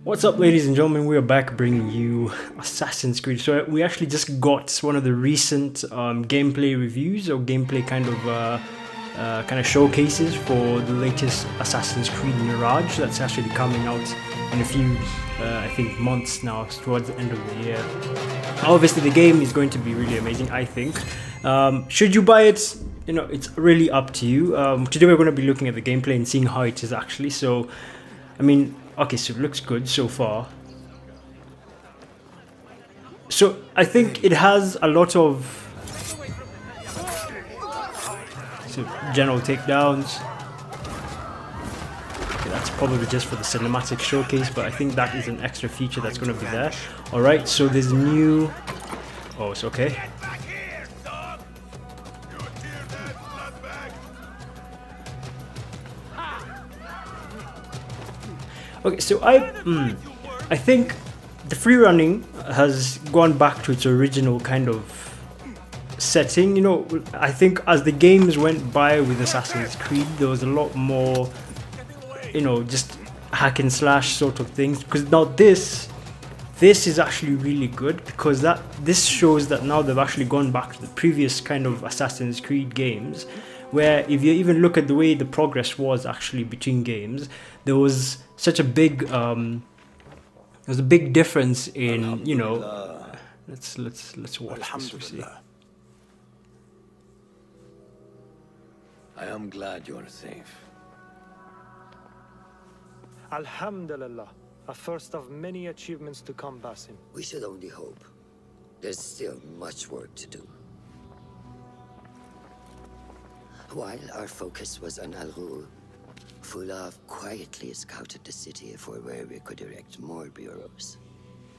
What's up, ladies and gentlemen? We are back bringing you Assassin's Creed. So we actually just got one of the recent gameplay reviews or gameplay kind of showcases for the latest Assassin's Creed Mirage. That's actually coming out in a few, I think, months now, towards the end of the year. Obviously, the game is going to be really amazing, I think. Should you buy it? You know, it's really up to you. Today we're going to be looking at the gameplay and seeing how it is actually. So, I mean, okay, so it looks good so far. So I think it has a lot of general takedowns. Okay, that's probably just for the cinematic showcase, but I think that is an extra feature that's going to be there. Alright, so there's new... Oh, it's okay. Okay, so I think the free running has gone back to its original kind of setting. You know, I think as the games went by with Assassin's Creed, there was a lot more, you know, just hack and slash sort of things. Because now this is actually really good, because this shows that now they've actually gone back to the previous kind of Assassin's Creed games, where if you even look at the way the progress was actually between games, there was such a big there's a big difference in, you know, let's watch this, we see. I am glad you are safe. Alhamdulillah, a first of many achievements to come, Basim. We should only hope. There's still much work to do. While our focus was on Al Ghul, Fulov quietly scouted the city for where we could erect more bureaus.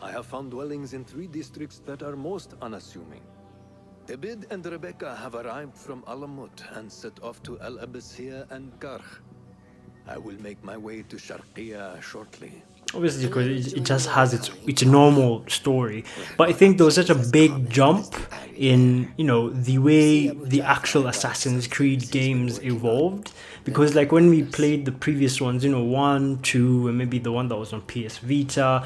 I have found dwellings in 3 districts that are most unassuming. Abid and Rebecca have arrived from Alamut and set off to Al Abbasiyah and Karkh. I will make my way to Sharqiya shortly. Obviously, because it just has its normal story, but I think there was such a big jump in, you know, the way the actual Assassin's Creed games evolved. Because like when we played the previous ones, you know, 1, 2, and maybe the one that was on PS Vita,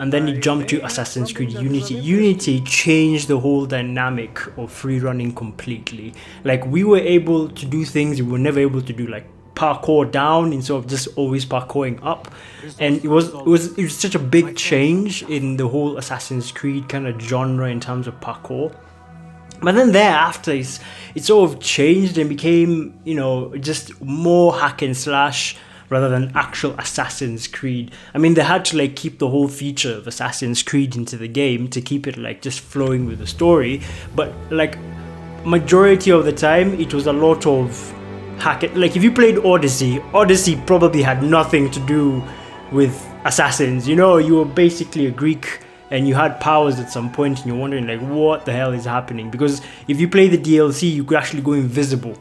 and then you jump to Assassin's Creed Unity. Unity changed the whole dynamic of free running completely. Like, we were able to do things we were never able to do, like parkour down instead of just always parkouring up, and it was such a big change in the whole Assassin's Creed kind of genre in terms of parkour. But then thereafter, it sort of changed and became, you know, just more hack and slash rather than actual Assassin's Creed. I mean, they had to like keep the whole feature of Assassin's Creed into the game to keep it like just flowing with the story, but like majority of the time it was a lot of hack it. Like if you played Odyssey probably had nothing to do with assassins. You know, you were basically a Greek and you had powers at some point and you're wondering like what the hell is happening, because if you play the DLC you could actually go invisible,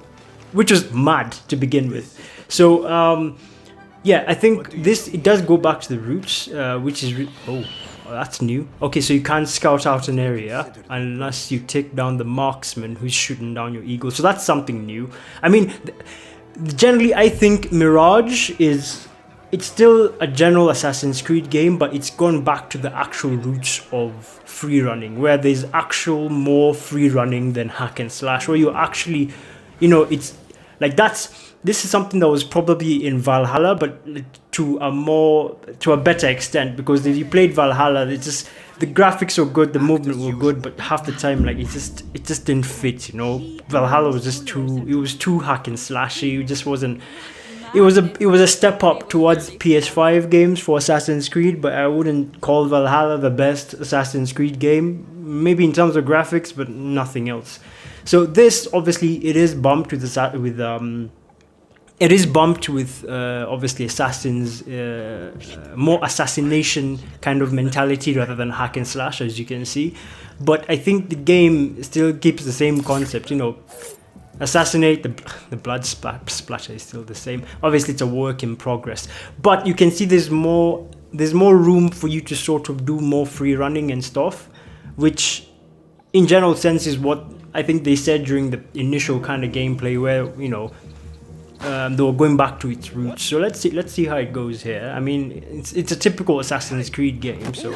which was mad to begin with. So yeah, I think it does go back to the roots, which is oh, that's new. Okay, so you can't scout out an area unless you take down the marksman who's shooting down your eagle. So that's something new. I mean, generally I think Mirage it's still a general Assassin's Creed game, but it's gone back to the actual roots of free running, where there's actual more free running than hack and slash, where you actually, you know, it's like this is something that was probably in Valhalla, but to a better extent, because if you played Valhalla, it's just the graphics were good, the movement were good, but half the time like it just didn't fit, you know. Valhalla was just too hack and slashy. It just wasn't. It was a step up towards PS5 games for Assassin's Creed, but I wouldn't call Valhalla the best Assassin's Creed game. Maybe in terms of graphics, but nothing else. So this obviously it is bumped with obviously assassins, more assassination kind of mentality rather than hack and slash, as you can see. But I think the game still keeps the same concept, you know. Assassinate, the blood splatter is still the same. Obviously it's a work in progress, but you can see there's more room for you to sort of do more free running and stuff, which in general sense is what I think they said during the initial kind of gameplay, where, you know, they were going back to its roots. So let's see how it goes here. I mean, it's a typical Assassin's Creed game, so.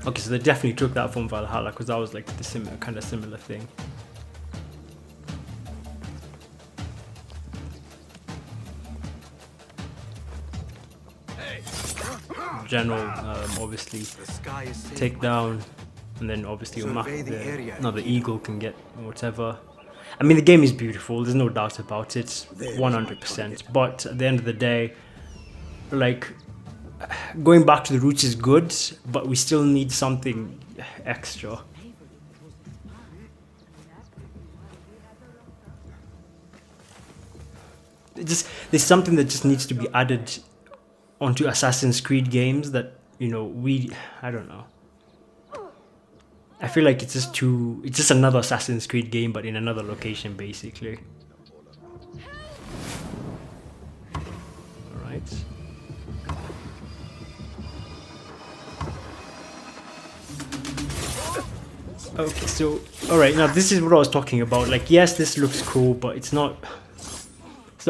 Okay, so they definitely took that from Valhalla, because that was like the kind of similar thing. General, obviously take down, and then obviously now the eagle can get whatever. I mean, the game is beautiful, there's no doubt about it, 100%, but at the end of the day, like, going back to the roots is good, but we still need something extra. There's something that just needs to be added onto Assassin's Creed games that, you know, I don't know. I feel like it's just another Assassin's Creed game, but in another location, basically. Alright. Okay, so, alright, now this is what I was talking about. Like, yes, this looks cool, but it's not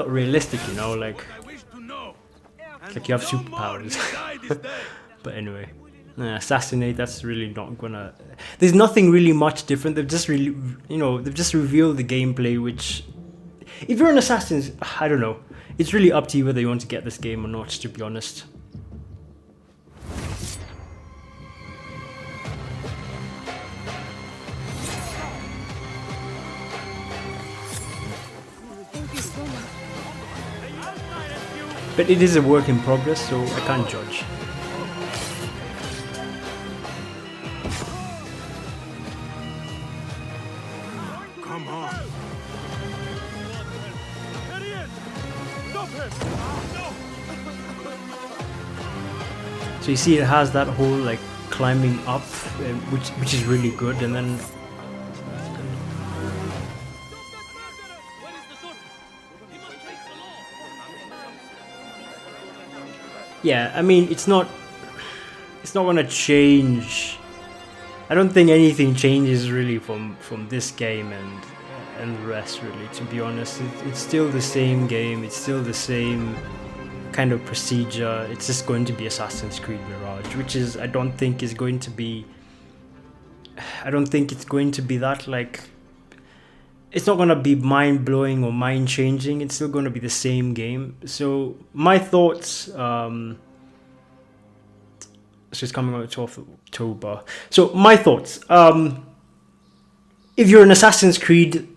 realistic, you know, like you have superpowers. But anyway, assassinate, that's really not gonna, there's nothing really much different. They've just really, you know, they've just revealed the gameplay, which, if you're an assassin, I don't know, it's really up to you whether you want to get this game or not, to be honest. But it is a work in progress, so I can't judge. Come on. So you see, it has that whole like climbing up, which is really good, and then. Yeah, I mean, it's not gonna change. I don't think anything changes really from this game and the rest, really, to be honest. It's still the same game, it's still the same kind of procedure. It's just going to be Assassin's Creed Mirage, which is, I don't think it's going to be that, like, it's not going to be mind-blowing or mind-changing. It's still going to be the same game. So my thoughts, so it's coming out 12th of October. So my thoughts, if you're an Assassin's Creed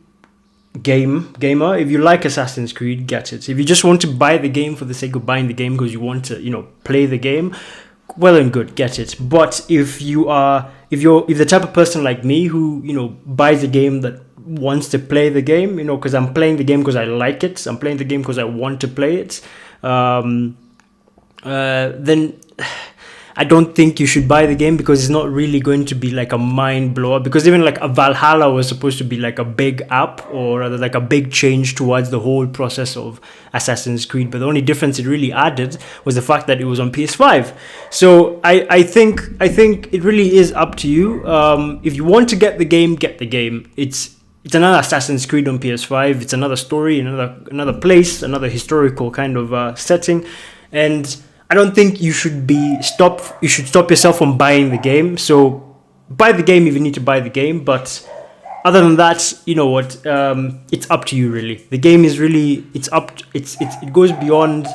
gamer, if you like Assassin's Creed, get it. If you just want to buy the game for the sake of buying the game because you want to, you know, play the game, well and good, get it. But if you're the type of person like me who, you know, buys a game that wants to play the game, you know, because I'm playing the game because I like it, I'm playing the game because I want to play it, then I don't think you should buy the game, because it's not really going to be like a mind blower. Because even like a Valhalla was supposed to be like a big app, or rather like a big change towards the whole process of Assassin's Creed, but the only difference it really added was the fact that it was on PS5. So I think it really is up to you. If you want to get the game, get the game. It's another Assassin's Creed on PS5. It's another story, another place, another historical kind of setting, and I don't think you should stop yourself from buying the game. So buy the game if you need to buy the game, but other than that, you know what, it's up to you, really. The game is really, it goes beyond,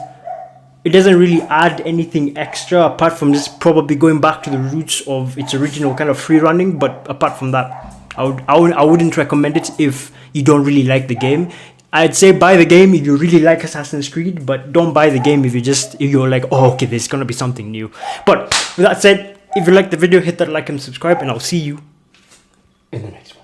it doesn't really add anything extra apart from just probably going back to the roots of its original kind of free running. But apart from that, I wouldn't recommend it if you don't really like the game. I'd say buy the game if you really like Assassin's Creed, but don't buy the game if you're like, oh, okay, there's gonna be something new. But with that said, if you like the video, hit that like and subscribe, and I'll see you in the next one.